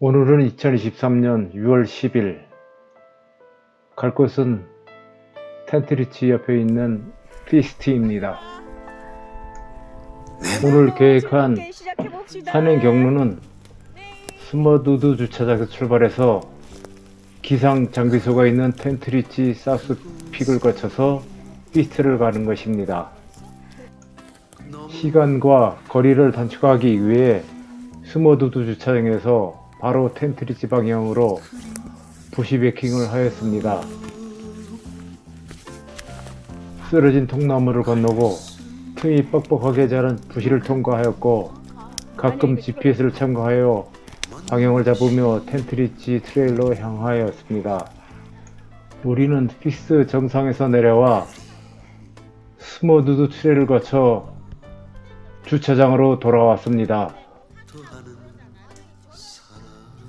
오늘은 2023년 6월 10일. 갈 곳은 텐트리치 옆에 있는 피스트입니다. 오늘 계획한 산행 경로는 스머두두 주차장에서 출발해서 기상 장비소가 있는 텐트리치 사우스 픽을 거쳐서 피스트를 가는 것입니다. 시간과 거리를 단축하기 위해 스머두두 주차장에서 바로 텐트리치 방향으로 부시베킹을 하였습니다. 쓰러진 통나무를 건너고 틈이 뻑뻑하게 자란 부시를 통과하였고, 가끔 GPS를 참고하여 방향을 잡으며 텐트리치 트레일로 향하였습니다. 우리는 피스트 정상에서 내려와 스머두두 트레일을 거쳐 주차장으로 돌아왔습니다.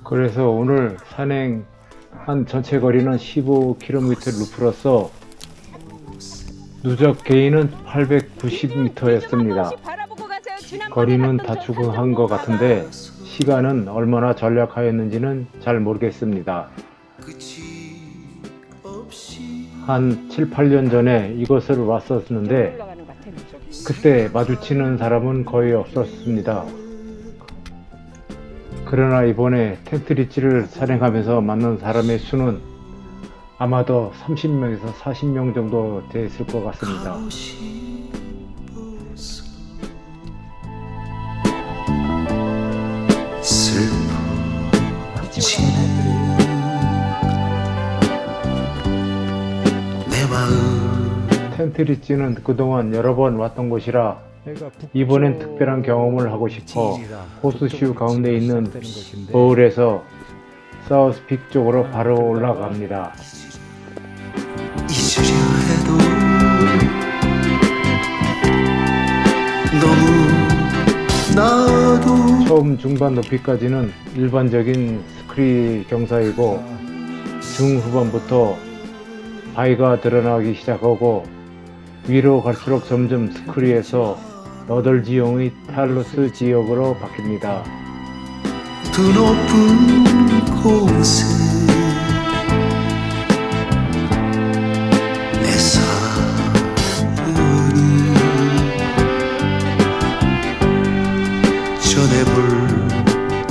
그래서 오늘 산행 한 전체 거리는 15km 루프로서 누적 게인은 890m였습니다. 거리는 다 적응한 것 같은데 시간은 얼마나 절약하였는지는 잘 모르겠습니다. 한 7, 8년 전에 이곳을 왔었는데 그때 마주치는 사람은 거의 없었습니다. 그러나 이번에 텐트리치를 산행하면서 만난 사람의 수는 아마도 30명에서 40명 정도 됐을 것 같습니다. 텐트리치는 그동안 여러 번 왔던 곳이라 이번엔 특별한 경험을 하고 싶어 호수슈 가운데 있는 버울에서 사우스픽 쪽으로 바로 올라갑니다. 잊으려 해도 너무 나도 처음 중반 높이까지는 일반적인 스크리 경사이고 중후반부터 바위가 드러나기 시작하고 위로 갈수록 점점 스크리에서 너덜 지형의 탈루스 지역으로 바뀝니다. 더 높은 곳에 내 사랑을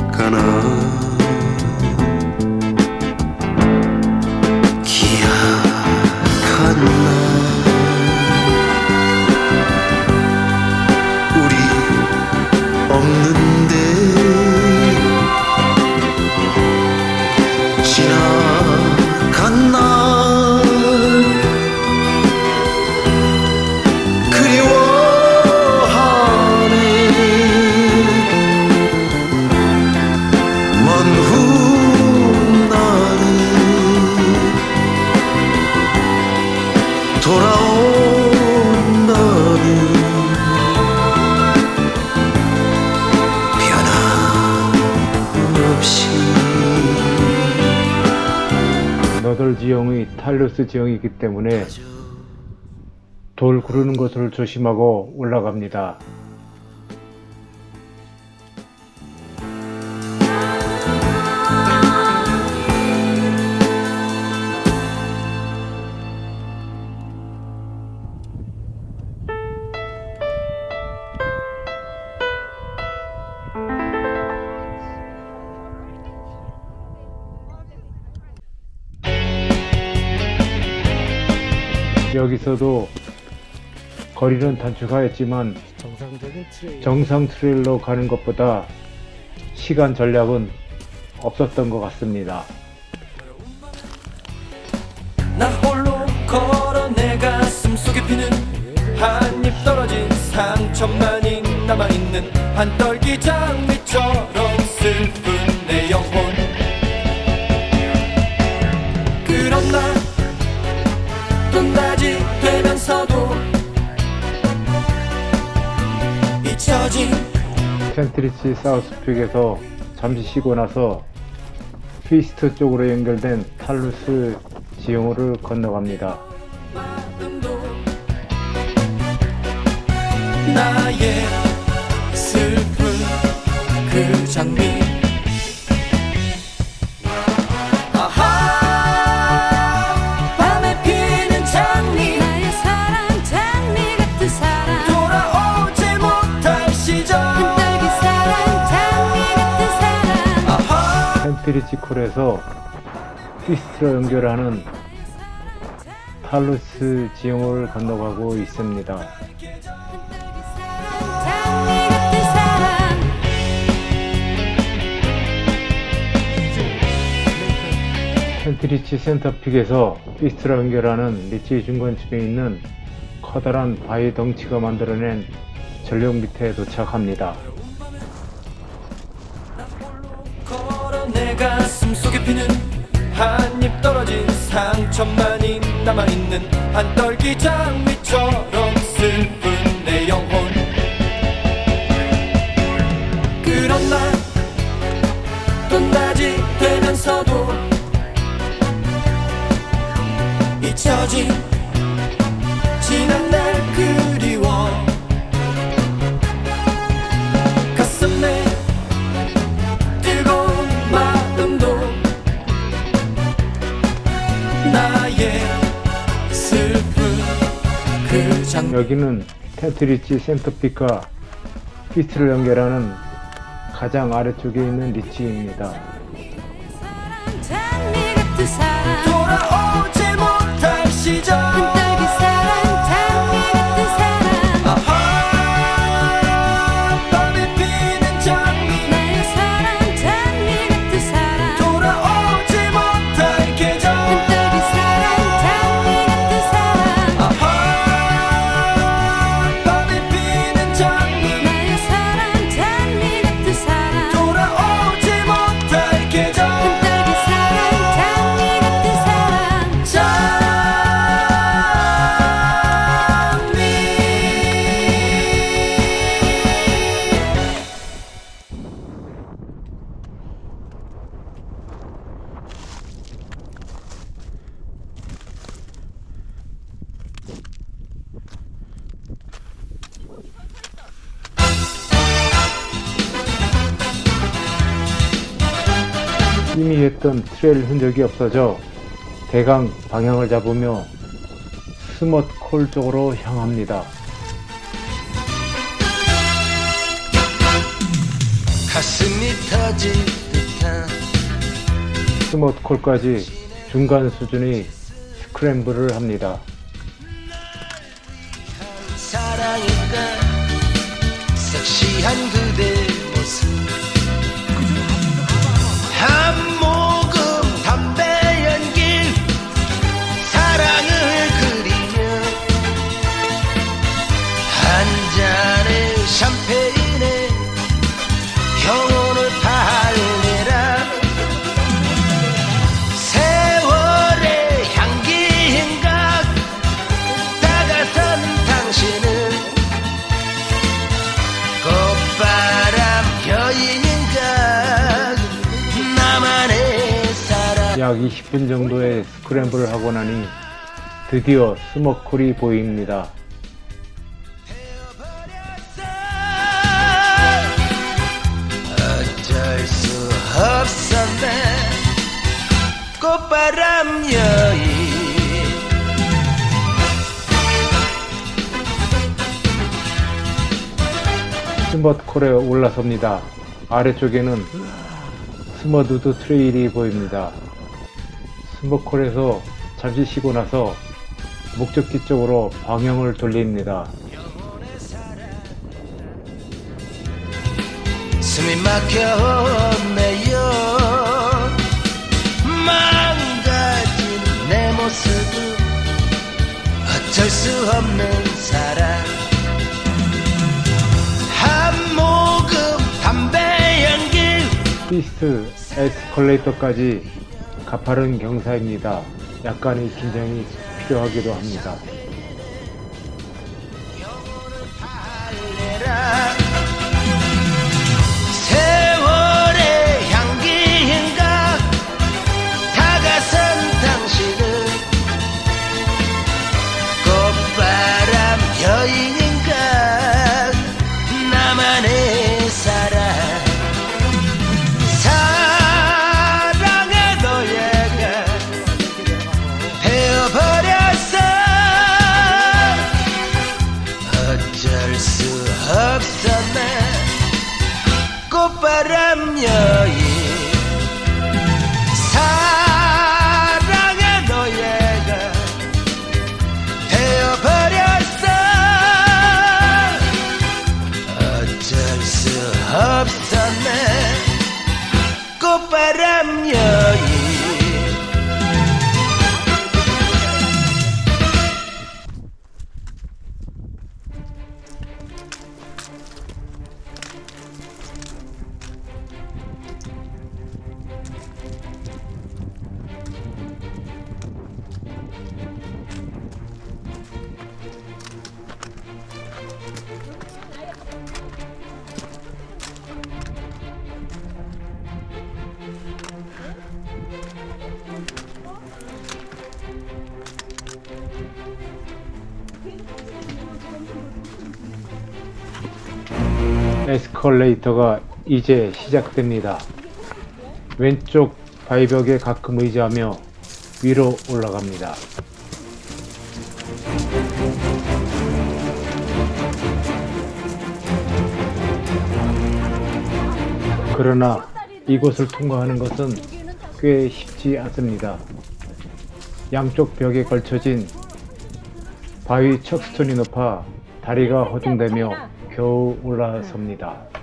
전해볼까나. 기약한 날 없는데 지나간 날 그리워하네. 먼 훗날에 돌아온다면 너덜 지형의 탈루스 지형이기 때문에 돌 구르는 것을 조심하고 올라갑니다. 여기서도 거리는 단축하였지만 정상 트레일로 가는 것보다 시간 전략은 없었던 것 같습니다. 나 홀로 걸어 내 가슴 속에 피는 한입 떨어진 상처만이 남아있는 한떨기 장미처럼 슬픈 내 영혼. 그런 나 또 낮이 되면서도 잊혀진 텐트리치 사우스픽에서 잠시 쉬고 나서 피스트 쪽으로 연결된 탈루스 지형으로 건너갑니다. 마음도 나의 슬픈 그 장미 펜트리치콜에서 피스트로 연결하는 탈루스 지형을 건너가고 있습니다. 펜트리치 센터픽에서 피스트로 연결하는 리치 중간쯤에 있는 커다란 바위 덩치가 만들어낸 전력 밑에 도착합니다. 걸어 내 가슴 속에 피는 한입 떨어진 상처만이 남아있는 한떨기 장미처럼 슬픈 내 영혼. 그런 날 또 낮이 되면서도 잊혀진 지난 날 그리워. 가슴에 뜨거운 마음도 나의 슬픈 그 장면. 여기는 펜트리치 센터픽과 피스트를 연결하는 가장 아래쪽에 있는 리치입니다. 돌아오지 못할 시절 아하 밤에 피는 장미 돌아오지 못할 계절 아하 밤에 피는 장미 돌아오지 못할 계절 이미 했던 트레일 흔적이 없어져 대강 방향을 잡으며 스머트콜 쪽으로 향합니다. 가슴이 터질 듯한 스머트콜까지 중간 수준의 스크램블을 합니다. 사랑일까 섹시한 그대 모습 한 모금 담배 연기 사랑을 그리며 한 잔의 샴페인에 영혼을 달래라 세월의 향기인가 다가선 당신은 꽃바람 여인인가 나만의 사랑 약 20분 정도의 스크램블을 하고 나니 드디어 스머트콜이 보입니다. 어쩔 수 없었네 꽃바람 여인 스머트콜에 올라섭니다. 아래쪽에는 스머드드 트레일이 보입니다. 스머트콜에서 잠시 쉬고 나서 목적지 쪽으로 방향을 돌립니다. 숨이 막혔네요 망가진 내 모습은 어쩔 수 없는 사랑 한 모금 담배 연기 피스트 에스컬레이터까지 가파른 경사입니다. 약간의 긴장이 필요하기도 합니다. 달래라 세월의 향기인가 다가선 당신은 꽃바람 여인인가 나만의 사랑 사랑의 노예가 되어버렸어 어쩔 수 없었네 꽃바람 여인 에스컬레이터가 이제 시작됩니다. 왼쪽 바위벽에 가끔 의지하며 위로 올라갑니다. 그러나 이곳을 통과하는 것은 꽤 쉽지 않습니다. 양쪽 벽에 걸쳐진 바위 척스톤이 높아 다리가 허둥대며 겨우 올라섭니다.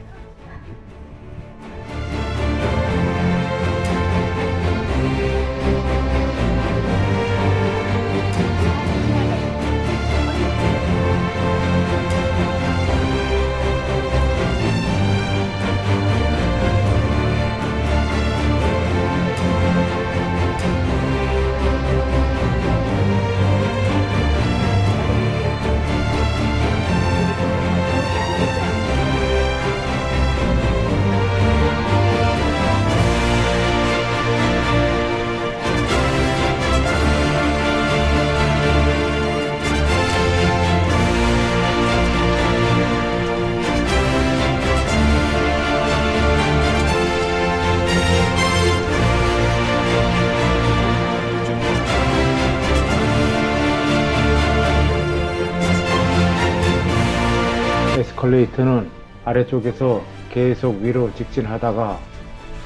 에스컬레이터는 아래쪽에서 계속 위로 직진하다가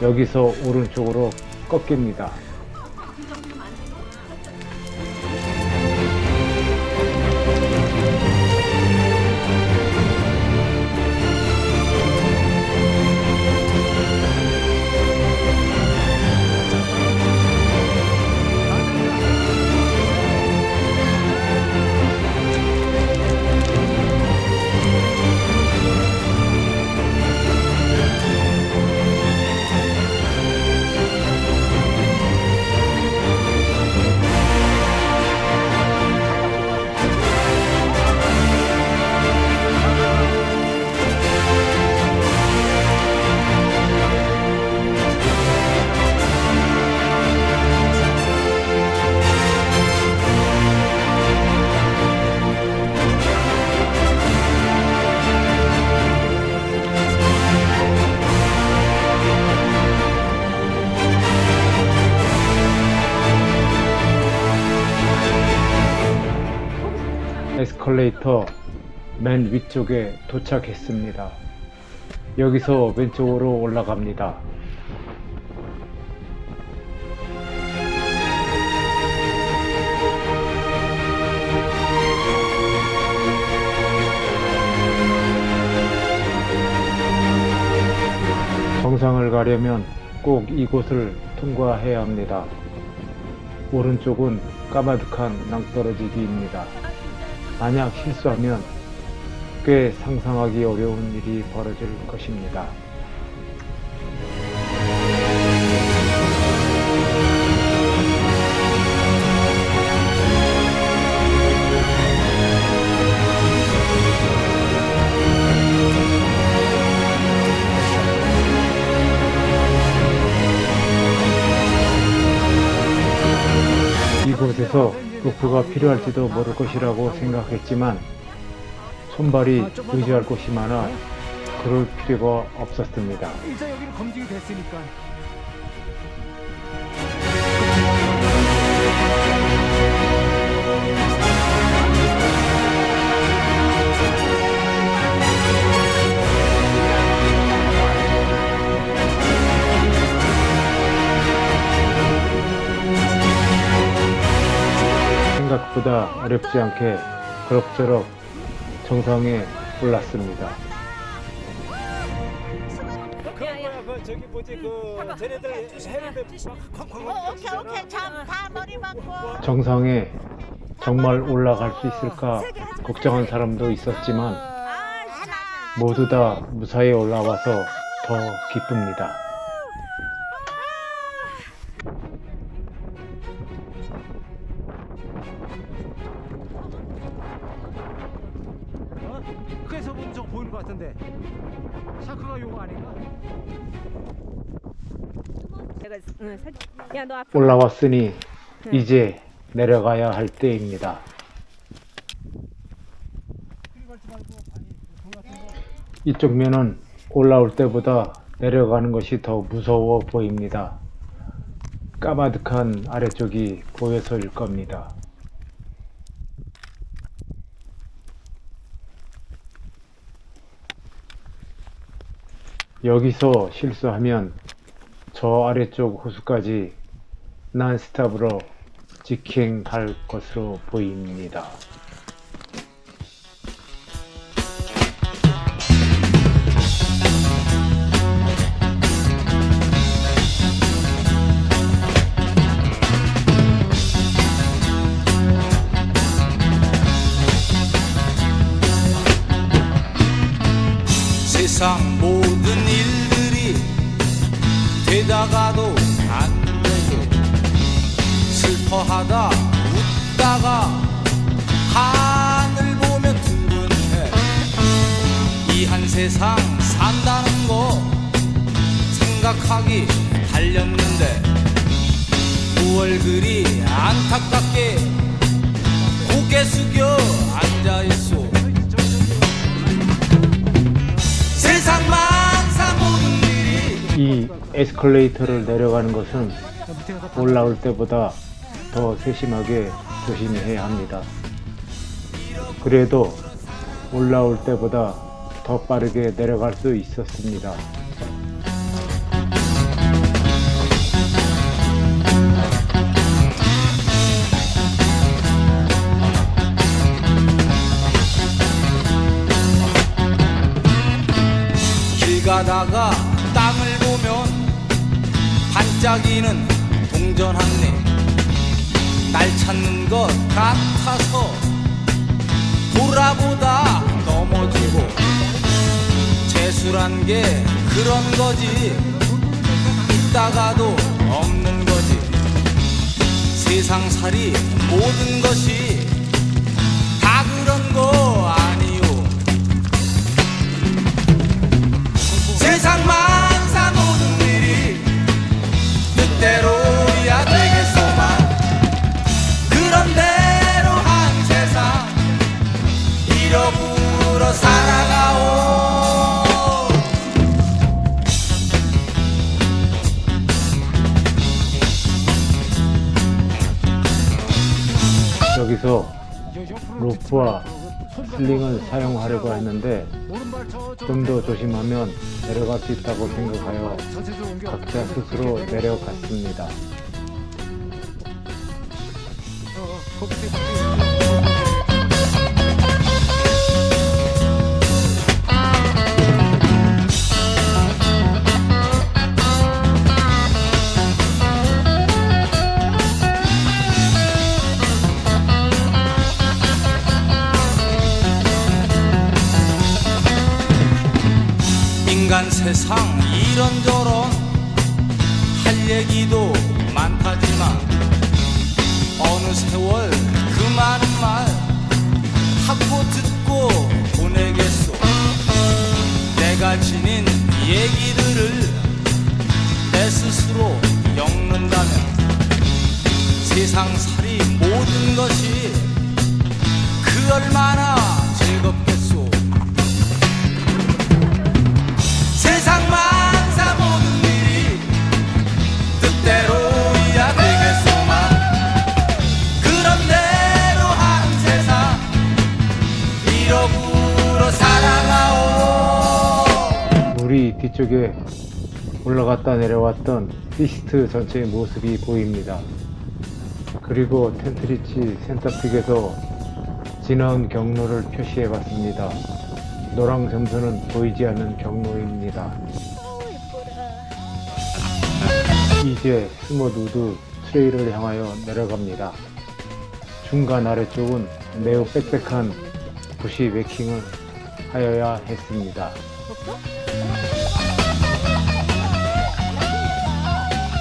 여기서 오른쪽으로 꺾입니다. 에스컬레이터 맨 위쪽에 도착했습니다. 여기서 왼쪽으로 올라갑니다. 정상을 가려면 꼭 이곳을 통과해야 합니다. 오른쪽은 까마득한 낭떠러지기입니다. 만약 실수하면 꽤 상상하기 어려운 일이 벌어질 것입니다. 이곳에서 로프가 필요할지도 모를 것이라고 생각했지만 손발이 의지할 곳이 많아 그럴 필요가 없었습니다. 일단 여기는 검증이 됐으니까. 생각보다 어렵지 않게 그럭저럭 정상에 올랐습니다. 저기 뭐지 쟤네들 해는데 오케이 다 머리 맞고 정상에 정말 올라갈 수 있을까 걱정한 사람도 있었지만 모두 다 무사히 올라와서 더 기쁩니다. 크게서 보면 저거 보이는 것 같은데 샤크가 요거 아닌가? 야너 앞으로 올라왔으니 이제 내려가야 할 때입니다. 이쪽 면은 올라올 때보다 내려가는 것이 더 무서워 보입니다. 까마득한 아래쪽이 보여서일 겁니다. 여기서 실수하면 저 아래쪽 호수까지 난스탑으로 직행할 것으로 보입니다. 세상 모든 일들이 되다가도 안 되고 슬퍼하다 웃다가 하늘 보면 둥근해. 이 한 세상 산다는 거 생각하기 달렸는데 무얼 그리 안타깝게 고개 숙여 앉아있소. 세상 만사 모든 일이 이 에스컬레이터를 내려가는 것은 올라올 때보다 더 세심하게 조심해야 합니다. 그래도 올라올 때보다 더 빠르게 내려갈 수 있었습니다. 길 가다가 땅을 보면 반짝이는 동전 한 개 날 찾는 것 같아서 돌아보다 넘어지고 재수란 게 그런 거지 있다가도 없는 거지. 세상살이 모든 것이 다 그런 거 아니요. 세상 만사 모든 일이 뜻대로야 되겠소만 그런 대로 한 세상 잃어불어 살아가오. 여기서 로프와 슬링을 사용하려고 했는데 좀 더 조심하면 내려갈 수 있다고 생각하여 각자 스스로 내려갔습니다. 인간 세상 이런저런 할 얘기도 많다지만 어느 세월 그 많은 말 하고 듣고 보내겠소. 내가 지닌 얘기들을 내 스스로 엮는다면 세상살이 모든 것이 그 얼마나 즐겁겠소. 세상 만사 모든 일이 뜻대로야 되겠소만 그런 대로 한 세상 잃어불어 살아가오. 물이 뒤쪽에 올라갔다 내려왔던 피스트 전체의 모습이 보입니다. 그리고 텐트리치 센터픽에서 지나온 경로를 표시해 봤습니다. 노랑 점선은 보이지 않는 경로입니다. 이제 스머드우드 트레일을 향하여 내려갑니다. 중간 아래쪽은 매우 빽빽한 부시 웨킹을 하여야 했습니다.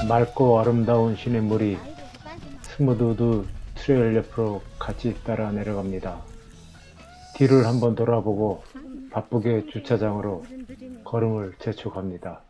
맑고 아름다운 시냇물이 스머드우드 트레일 옆으로 같이 따라 내려갑니다. 뒤를 한번 돌아보고 바쁘게 주차장으로 걸음을 재촉합니다.